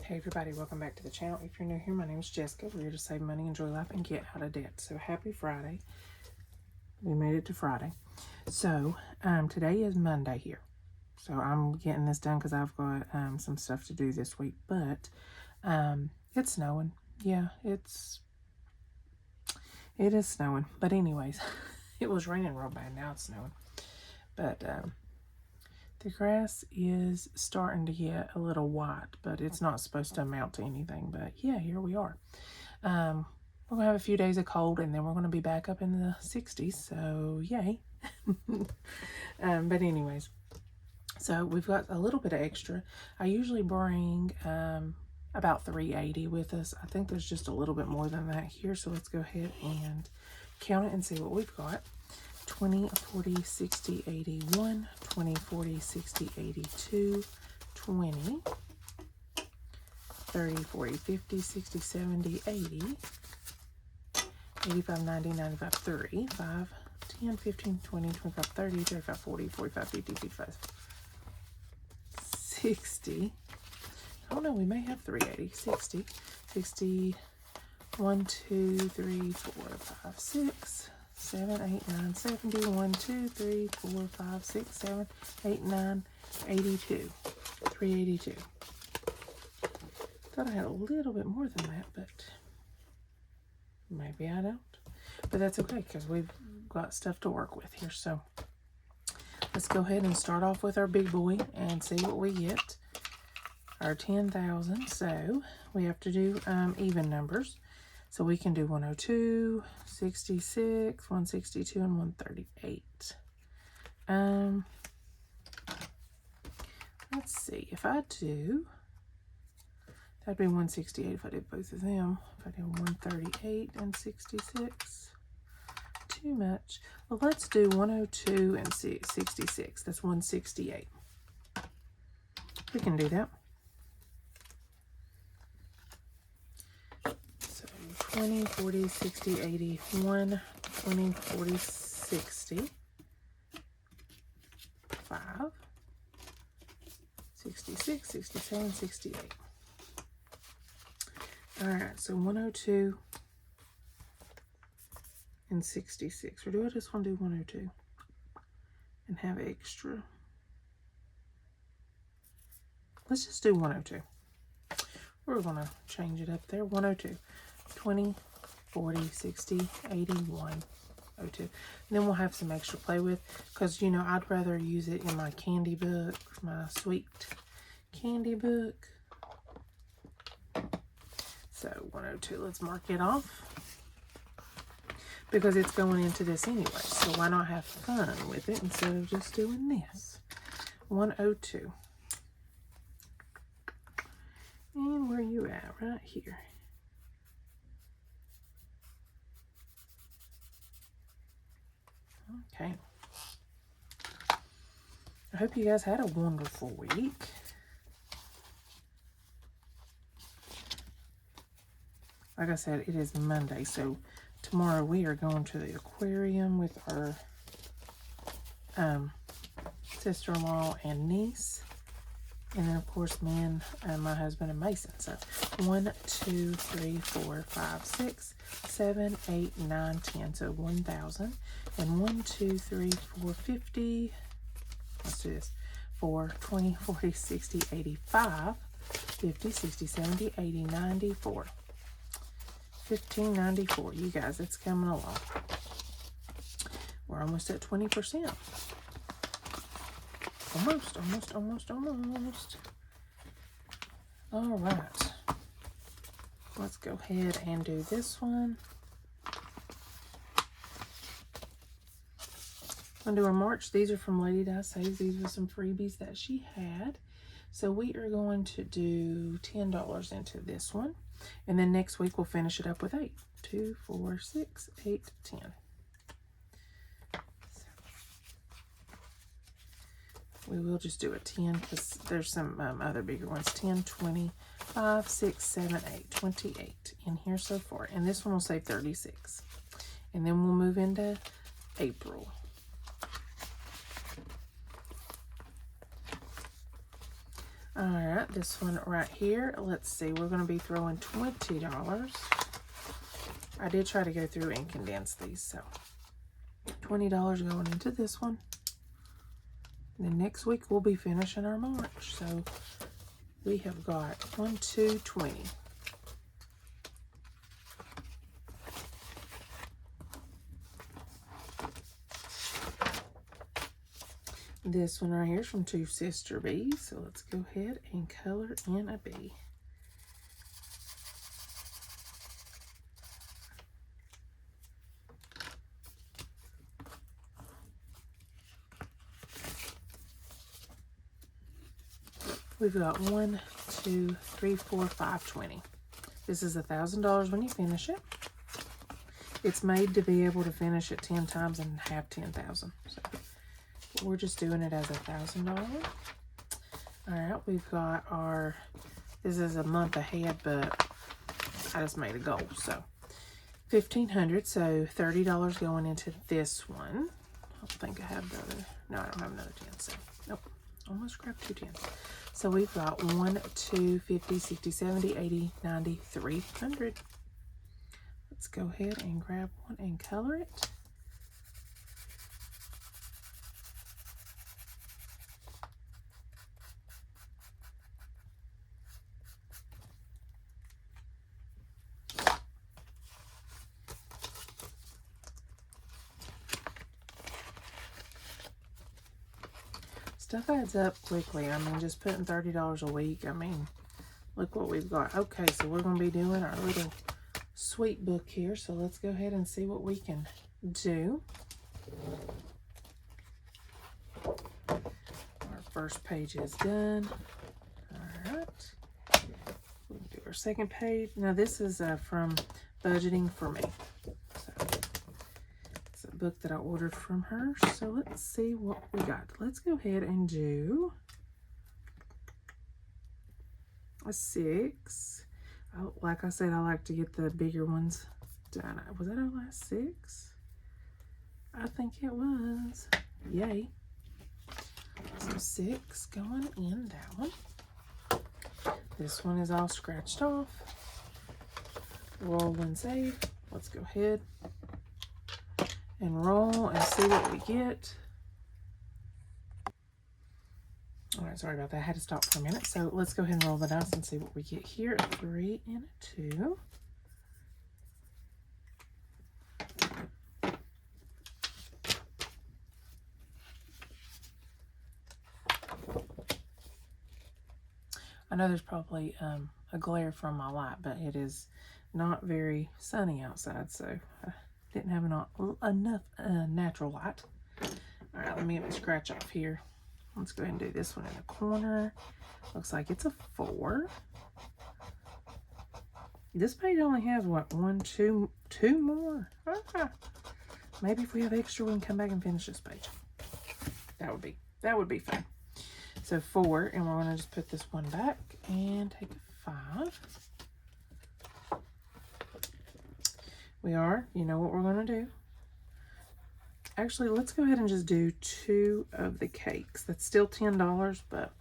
Hey everybody, welcome back to the channel. If you're new here, my name is Jessica. We're here to save money, enjoy life, and get out of debt. So happy Friday. We made it to Friday. So today is Monday here. So I'm getting this done because I've got some stuff to do this week. But it's snowing. Yeah, it is snowing. But anyways, it was raining real bad. Now it's snowing. But the grass is starting to get a little white, but it's not supposed to amount to anything. But yeah, here we are. We're going to have a few days of cold, and then we're going to be back up in the 60s, so yay. But anyways, so we've got a little bit of extra. I usually bring about $3.80 with us. I think there's just a little bit more than that here, so let's go ahead and count it and see what we've got. 20, 40, 60, 81, 20, 40, 60, 82, 20, 30, 40, 50, 60, 70, 80, 85, 90, 95, 30, 5, 10, 15, 20, 25, 30, 35, 40, 45, 50, 55, 60. Oh no, we may have 380, 60, 60, 1, 2, 3, 4, 5, 6, 7, 8, 9, 70, 1, 2, 3, 4, 5, 6, 7, 8, 9, 82, 382. Thought I had a little bit more than that, but maybe I don't. But that's okay because we've got stuff to work with here. So let's go ahead and start off with our big boy and see what we get. Our 10,000. So we have to do even numbers. So we can do 102, 66, 162, and 138. Let's see. If I do, that'd be 168 if I did both of them. If I did 138 and 66, too much. Well, let's do 102 and 66. That's 168. We can do that. 20, 40, 60, 80, 1, 20, 40, 60, 5, 66, 67, 68. All right, so 102 and 66. Or do I just want to do 102 and have extra? Let's just do 102. We're going to change it up there. 102. 20, 40, 60, 81, 02. And then we'll have some extra play with because, you know, I'd rather use it in my candy book, my sweet candy book. So 102, let's mark it off because it's going into this anyway. So why not have fun with it instead of just doing this? 102. And where you at? Right here. Okay. I hope you guys had a wonderful week. Like I said, it is Monday, so tomorrow we are going to the aquarium with our sister-in-law and niece. And then, of course, me and my husband and Mason. So 1, 2, 3, 4, 5, 6, 7, 8, 9, 10. So 1,000. And 1, 2, 3, 4, 50. Let's do this. 4, 20, 40, 60, 85, 50, 60, 70, 80, 94. 1594. You guys, it's coming along. We're almost at 20%. Almost. All right. Let's go ahead and do this one. I'm going to do our March. These are from Lady Di Saves. These were some freebies that she had. So we are going to do $10 into this one. And then next week we'll finish it up with 8. 2, 4, 6, 8, 10. We will just do a 10 because there's some other bigger ones. 10, 20, 5, 6, 7, 8, 28 in here so far. And this one will say 36. And then we'll move into April. All right, this one right here, let's see, we're going to be throwing $20. I did try to go through and condense these, so $20 going into this one. And then next week we'll be finishing our March. So we have got 1, 2, 20. This one right here is from Two Sister Bees. So let's go ahead and color in a bee. We've got 1, 2, 3, 4, 5, 20. This is $1,000 when you finish it. It's made to be able to finish it 10 times and have 10,000. So we're just doing it as $1,000. All right, we've got our, this is a month ahead, but I just made a goal. So $1,500, so $30 going into this one. I don't think I have the other, no, I don't have another 10, so nope. Almost grabbed 2 10s. So we've got 1, 2, 50, 60, 70, 80, 90, 300. Let's go ahead and grab one and color it. Stuff adds up quickly. I mean, just putting $30 a week. I mean, look what we've got. Okay, so we're going to be doing our little sweet book here. So let's go ahead and see what we can do. Our first page is done. All right. We'll do our second page. Now, this is from Budgeting for Me. Book that I ordered from her. So let's see what we got. Let's go ahead and do a 6. Like I said, I like to get the bigger ones done. Was that our last 6? I think it was. Yay. So 6 going in that one. This one is all scratched off. Roll and save. Let's go ahead and roll and see what we get. All right, sorry about that. I had to stop for a minute. So let's go ahead and roll the dice and see what we get here. 3 and a 2. I know there's probably a glare from my light, but it is not very sunny outside, so I didn't have enough natural light. All right, let me get my scratch off here. Let's go ahead and do this one in the corner. Looks like it's a 4. This page only has, what, 1, 2 more? Maybe if we have extra, we can come back and finish this page. That would be fun. So 4, and we're gonna just put this one back and take a 5. We are, you know what we're gonna do? Actually, let's go ahead and just do 2 of the cakes. That's still $10, but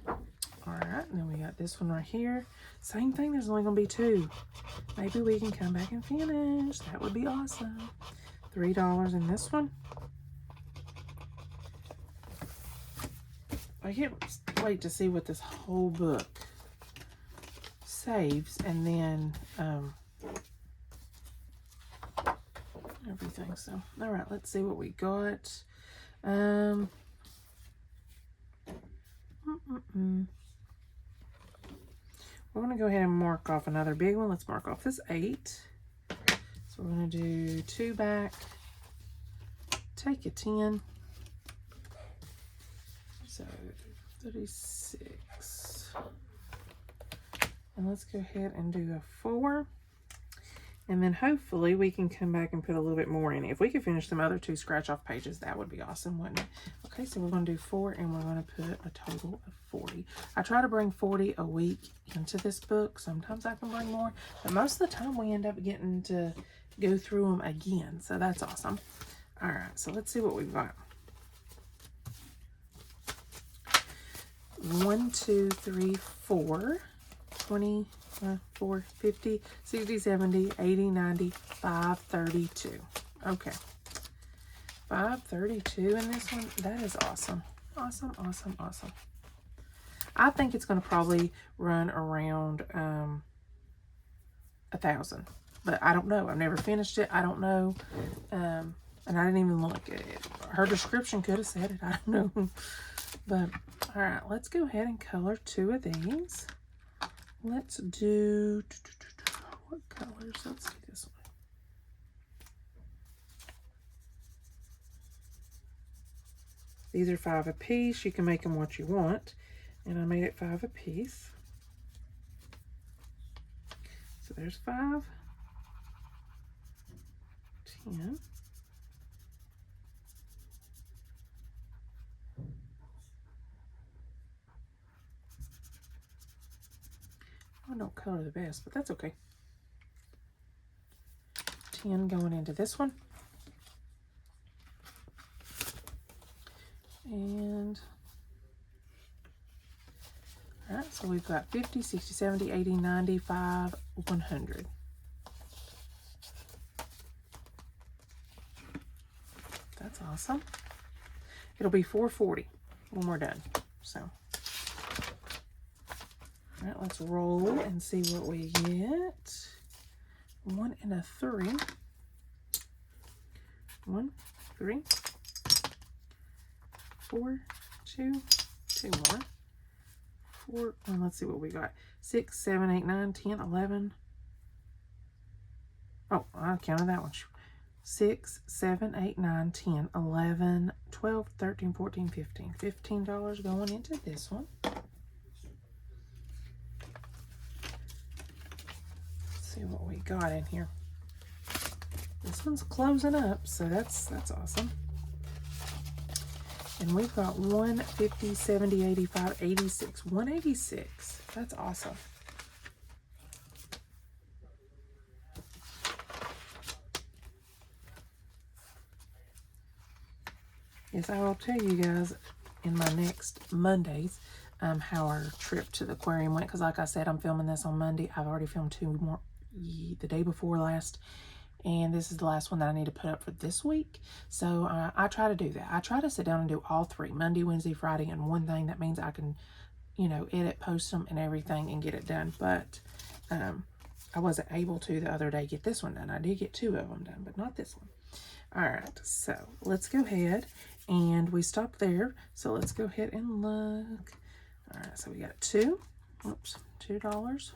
all right, and then we got this one right here. Same thing, there's only gonna be 2. Maybe we can come back and finish. That would be awesome. $3 in this one. I can't wait to see what this whole book saves, and then everything. So all right, let's see what we got. We're gonna go ahead and mark off another big one. Let's mark off this 8. So we're gonna do 2 back, take a 10, so 36. And let's go ahead and do a 4. And then hopefully we can come back and put a little bit more in it. If we could finish them other 2 scratch off pages, that would be awesome, wouldn't it? Okay, so we're going to do 4, and we're going to put a total of 40. I try to bring 40 a week into this book. Sometimes I can bring more, but most of the time we end up getting to, go through them again. So that's awesome. All right, so let's see what we've got. 1, 2, 3, 4, 20, 4, 50, 60, 70, 80, 90, 532. Okay. 532 in this one. That is awesome. Awesome, awesome, awesome. I think it's going to probably run around 1,000, but I don't know. I've never finished it. I don't know. And I didn't even look at it. Her description could have said it. I don't know. But, all right, let's go ahead and color 2 of these. Let's do, what colors? Let's do this one. These are 5 a piece. You can make them what you want. And I made it 5 a piece. So there's 5, 10. I don't color the best, but that's okay. 10 going into this one. And, all right, so we've got 50, 60, 70, 80, 95, 100. That's awesome. It'll be 440 when we're done. So, all right, let's roll and see what we get. 1 and a 3. 1, 3, 4, 2, 2 more. 4, and let's see what we got. 6, 7, 8, 9, 10, 11. Oh, I counted that one. 6, 7, 8, 9, 10, 11, 12, 13, 14, 15. $15 going into this one. Let's see what we got in here. This one's closing up, so that's awesome. And we've got 1, 50, 70, 85, 86. 186. That's awesome. Yes, I will tell you guys in my next Mondays how our trip to the aquarium went. Because like I said, I'm filming this on Monday. I've already filmed 2 more the day before last. And this is the last one that I need to put up for this week. So I try to do that. I try to sit down and do all 3, Monday, Wednesday, Friday, and one thing. That means I can, you know, edit, post them and everything and get it done. But I wasn't able to the other day get this one done. I did get 2 of them done, but not this one. All right, so let's go ahead, and we stopped there. So let's go ahead and look. All right, so we got 2. Oops, $2.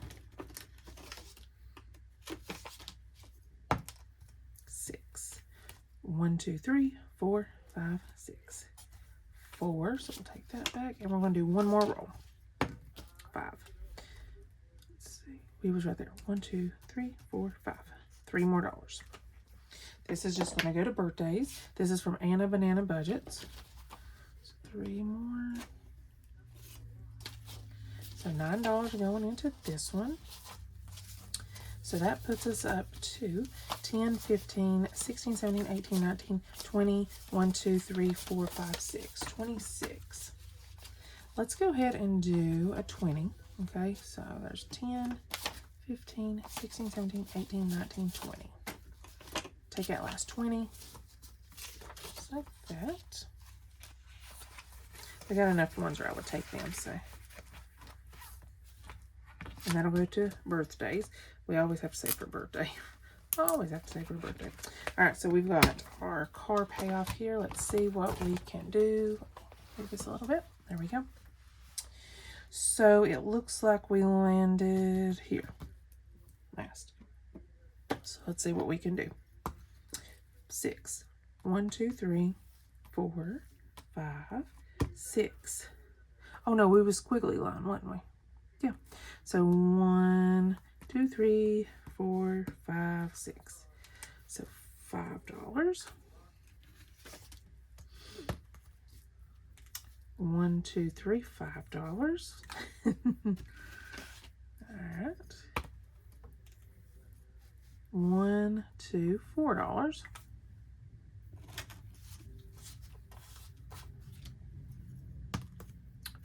6. 1, 2, 3, 4, 5, 6. 4. So we'll take that back, and we're going to do one more roll. 5. Let's see. We was right there. 1, 2, 3, 4, 5. $3 more. This is just going to go to birthdays. This is from Anna Banana Budgets. So 3 more. So $9 going into this one. So that puts us up to 10, 15, 16, 17, 18, 19, 20, 1, 2, 3, 4, 5, 6, 26. Let's go ahead and do a 20. Okay, so there's 10, 15, 16, 17, 18, 19, 20. Take that last 20. Just like that. I got enough ones where I would take them, so. And that'll go to birthdays. We always have to say for birthday. Always have to say for birthday. All right, so we've got our car payoff here. Let's see what we can do. Move this a little bit. There we go. So it looks like we landed here last. So let's see what we can do. 6. 1, 2, 3, 4, 5, 6. Oh no, we was squiggly line, wasn't we? Yeah. So 1, 2, 3, 4, 5, 6. So $5. 1, 2, 3, $5. All right. 1, 2, $4.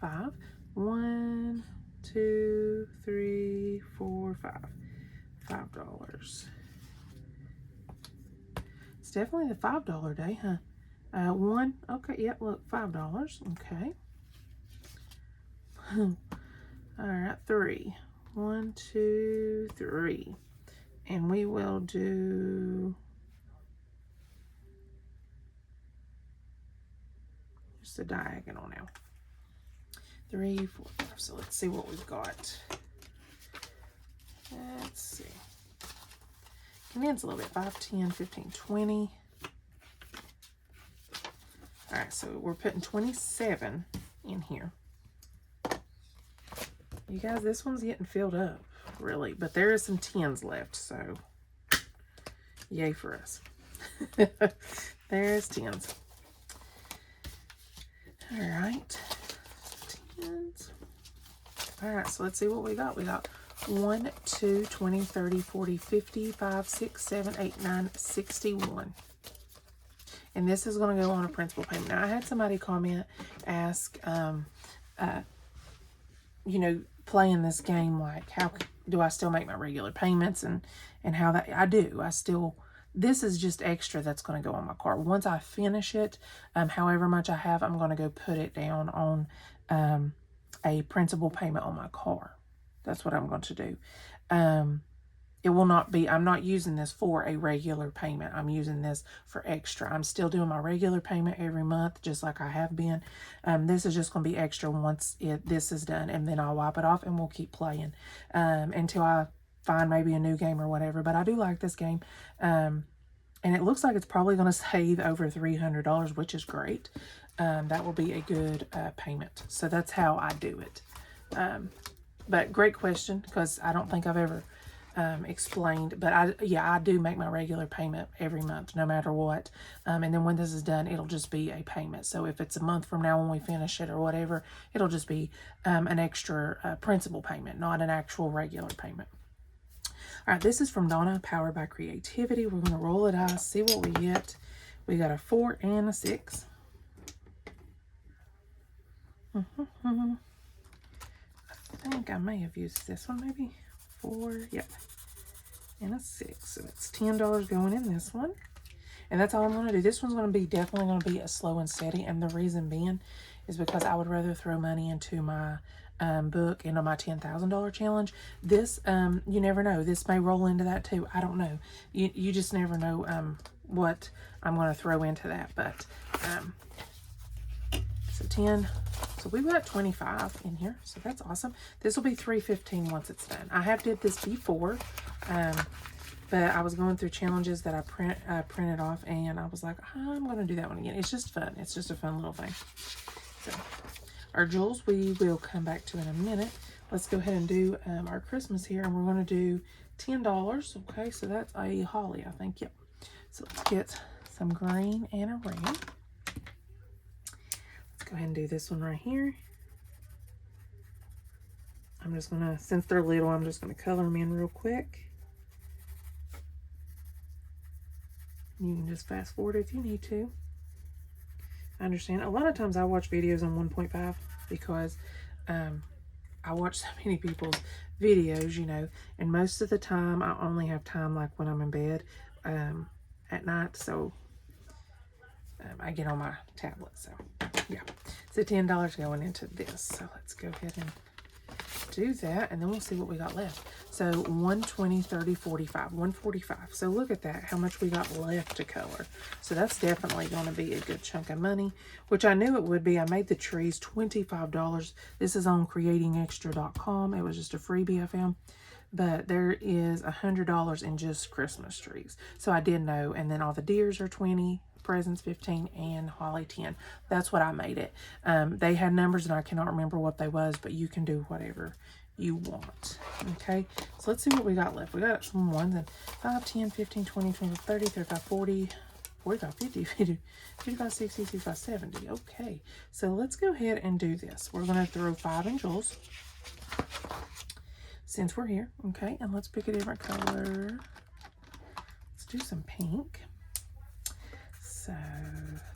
5, 1, 2, 3, 4, 5. $5. It's definitely the $5 day, huh? 1, okay, yep, look, $5, okay. All right, 3, 1, 2, 3. And we will do just a diagonal now. 3, 4, 5. So let's see what we've got. Let's see. Condense a little bit. 5, 10, 15, 20. All right, so we're putting 27 in here. You guys, this one's getting filled up, really. But there is some 10s left, so yay for us. There's 10s. All right. 10s. All right, so let's see what we got. We got 1, 2, 20, 30, 40, 50, 5, 6, 7, 8, 9, 61. And this is going to go on a principal payment. Now, I had somebody comment, ask, you know, playing this game, like, how do I still make my regular payments, and how that, I do. I still, this is just extra that's going to go on my car. Once I finish it, however much I have, I'm going to go put it down on a principal payment on my car. That's what I'm going to do. It will not be, I'm not using this for a regular payment. I'm using this for extra. I'm still doing my regular payment every month, just like I have been. This is just going to be extra once this is done, and then I'll wipe it off and we'll keep playing until I find maybe a new game or whatever. But I do like this game. And it looks like it's probably going to save over $300, which is great. That will be a good payment. So that's how I do it. But great question, because I don't think I've ever explained, but I do make my regular payment every month, no matter what. And then when this is done, it'll just be a payment. So if it's a month from now when we finish it or whatever, it'll just be an extra principal payment, not an actual regular payment. All right, this is from Donna, powered by creativity. We're going to roll a dice, see what we get. We got a 4 and a 6. I think I may have used this one, maybe 4, yep, and a 6. So it's $10 going in this one, and that's all I'm going to do. This one's going to be definitely going to be a slow and steady, and the reason being is because I would rather throw money into my book, into my $10,000 challenge. This, you never know. This may roll into that too. I don't know. You just never know what I'm going to throw into that. But so 10. So we've got 25 in here. So that's awesome. This will be $3.15 once it's done. I have did this before, but I was going through challenges that I printed off, and I was like, I'm going to do that one again. It's just fun. It's just a fun little thing. So our jewels, we will come back to in a minute. Let's go ahead and do our Christmas here, and we're going to do $10. Okay, so that's a holly, I think. Yep. So let's get some green and a red. Let's go ahead and do this one right here. I'm just going to, since they're little, I'm just going to color them in real quick. You can just fast forward if you need to. I understand. A lot of times I watch videos on 1.5 because I watch so many people's videos, you know, and most of the time I only have time like when I'm in bed at night, so I get on my tablet. So yeah, so $10 going into this. So let's go ahead and do that, and then we'll see what we got left. So 120, 30, 45, 145. So look at that, how much we got left to color. So that's definitely going to be a good chunk of money, which I knew it would be. I made the trees $25. This is on creatingextra.com. It was just a freebie I found, but there is $100 in just Christmas trees. So I did know. And then all the deers are 20, presents 15, and holly 10. That's what I made it. They had numbers and I cannot remember what they was, but you can do whatever you want. Okay, so let's see what we got left. We got some ones, and 5, 10, 15, 20, 25, 30, 35, 40, 45, 50, 55, 60, 65, 70. Okay, so let's go ahead and do this. We're going to throw 5 in jewels since we're here. Okay, and let's pick a different color. do some pink. So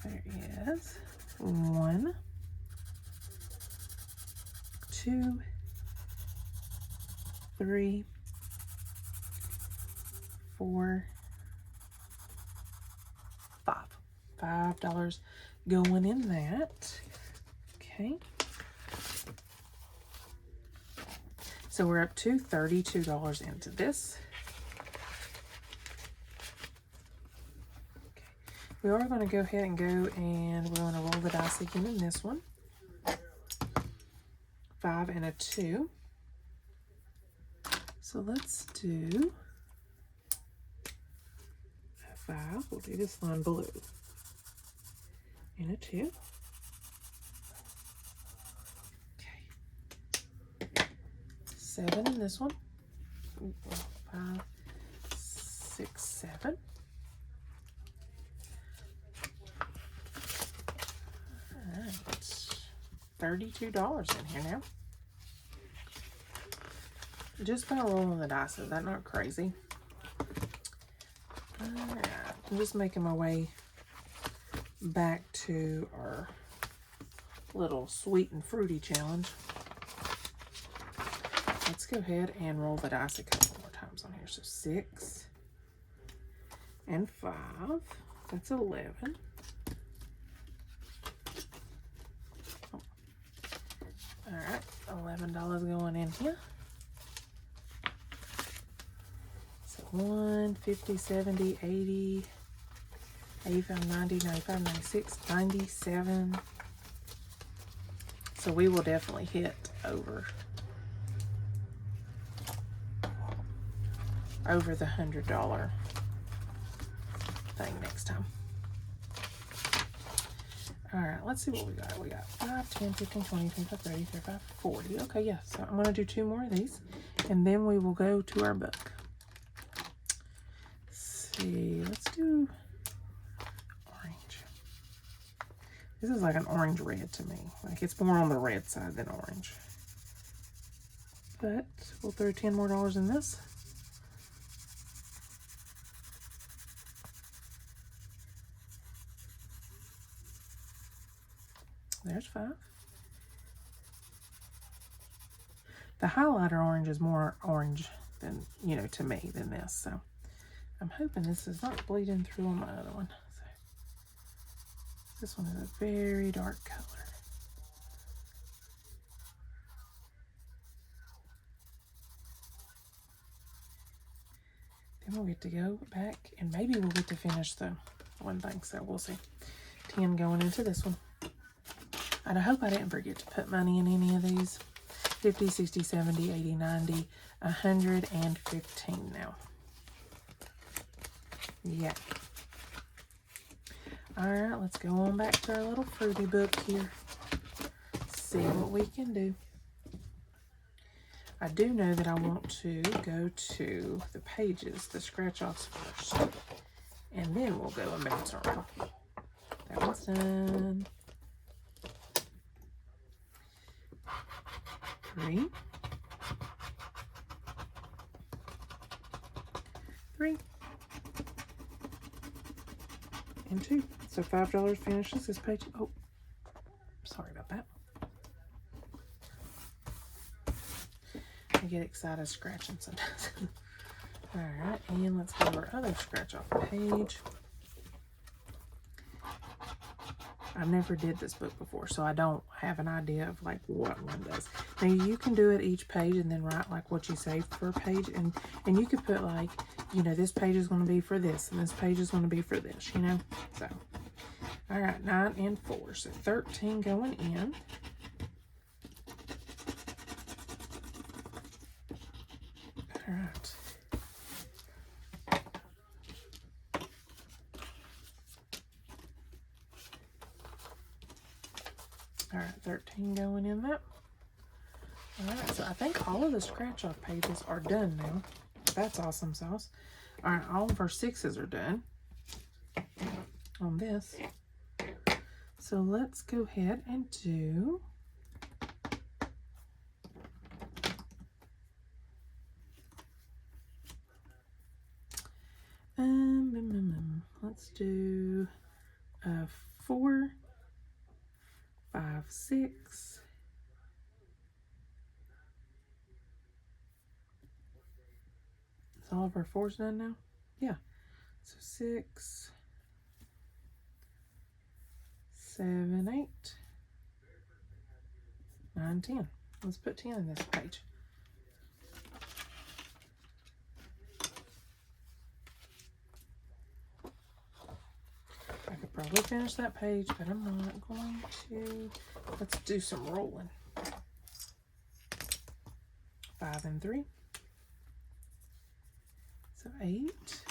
there is 1, 2, 3, 4, 5. $5 going in that. Okay. So we're up to $32 into this. Okay. We are going to go ahead and we're going to roll the dice again in this one. 5 and a 2. So let's do a 5. We'll do this line blue. And a 2. Okay. 7 in this one. 5, 6, 7. All right. $32 in here now. Just by rolling the dice, is that not crazy? All right. I'm just making my way back to our little sweet and fruity challenge. Let's go ahead and roll the dice a couple more times on here. So 6 and 5, that's 11. Oh. All right, $11 going in here. So 1, 50, 70, 80, 85, 90, 95, 96, 97. So we will definitely hit over the $100 thing next time. All right, let's see what we got. We got 5, 10, 15, 20, 25, 30, 35, 40. Okay, yeah, so I'm going to do 2 more of these, and then we will go to our book. Let's see, let's do orange. This is like an orange red to me. Like it's more on the red side than orange. But we'll throw $10 more in this. There's 5. The highlighter orange is more orange than, you know, to me than this. So I'm hoping this is not bleeding through on my other one. So this one is a very dark color. Then we'll get to go back and maybe we'll get to finish the one thing. So we'll see. 10 going into this one. And I hope I didn't forget to put money in any of these. 50, 60, 70, 80, 90, 115 now. Yeah. All right, let's go on back to our little fruity book here. See what we can do. I do know that I want to go to the pages, the scratch-offs first. And then we'll go and bounce around. That one's done. 3, 3, and 2. So $5 finishes this page. Oh, sorry about that. I get excited scratching sometimes. All right, and let's go to our other scratch off page. I never did this book before, so I don't have an idea of like what one does. Now you can do it each page and then write like what you saved per page, and you could put like, you know, this page is going to be for this and this page is going to be for this, you know. So all right, 9 and 4, so 13 going in. All right. All right, 13 going in that. All right, so I think all of the scratch-off pages are done now. That's awesome sauce. All right, all of our 6s are done on this. So let's go ahead and do 4, 5, 6. Is all of our 4s done now? Yeah. So 6, 7, 8, 9, 10. Let's put 10 in this page. I could probably finish that page, but I'm not going to. Let's do some rolling. 5 and 3. So 8.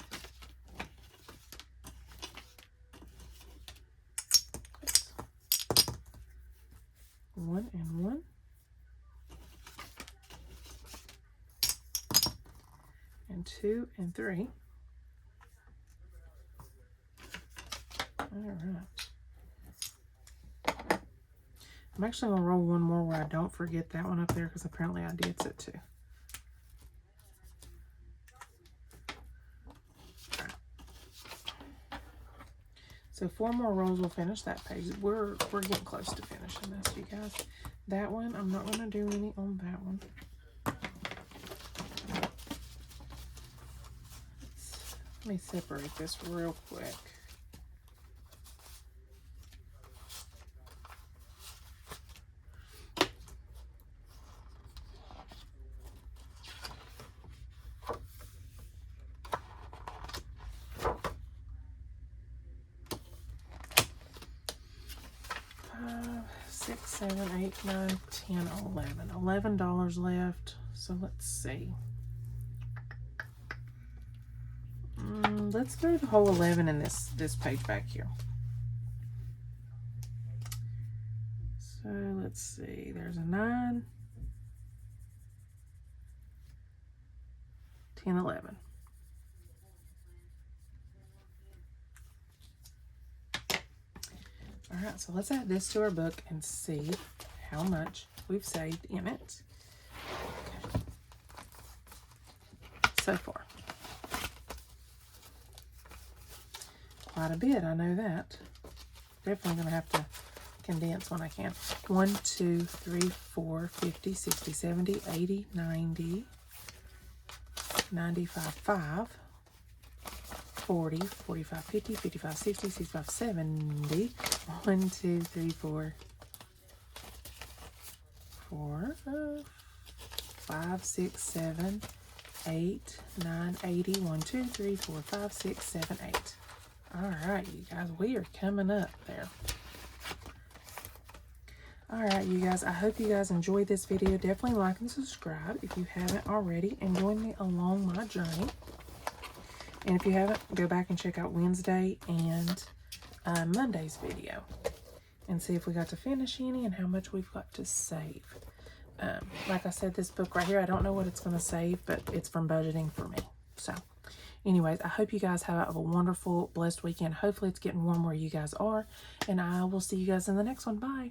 1 and 1. And 2 and 3. All right. I'm actually going to roll one more where I don't forget that one up there, because apparently I did set 2. So 4 more rolls will finish that page. We're getting close to finishing this, you guys. That one, I'm not going to do any on that one. Let me separate this real quick. Six, 7, 8, 9, 10, 11. $11 left. So let's see. Let's throw the whole 11 in this page back here. So let's see. There's a 9, 10, 11. All right, so let's add this to our book and see how much we've saved in it. Okay. So far. Quite a bit, I know that. Definitely going to have to condense when I can. 1, 2, 3, 4, 50, 60, 70, 80, 90, 95, 5, 40, 45, 50, 55, 60, 65, 70. 1, 2, 3, 4, 5, 6, 7, 8, 9, 80. 1, 2, 3, 4, 5, 6, 7, 8. All right, you guys, we are coming up there. All right, you guys, I hope you guys enjoyed this video. Definitely like and subscribe if you haven't already, and join me along my journey. And if you haven't, go back and check out Wednesday and Monday's video and see if we got to finish any and how much we've got to save. Like I said, this book right here, I don't know what it's going to save, but it's from budgeting for me. So anyways, I hope you guys have a wonderful, blessed weekend. Hopefully it's getting warm where you guys are, and I will see you guys in the next one. Bye.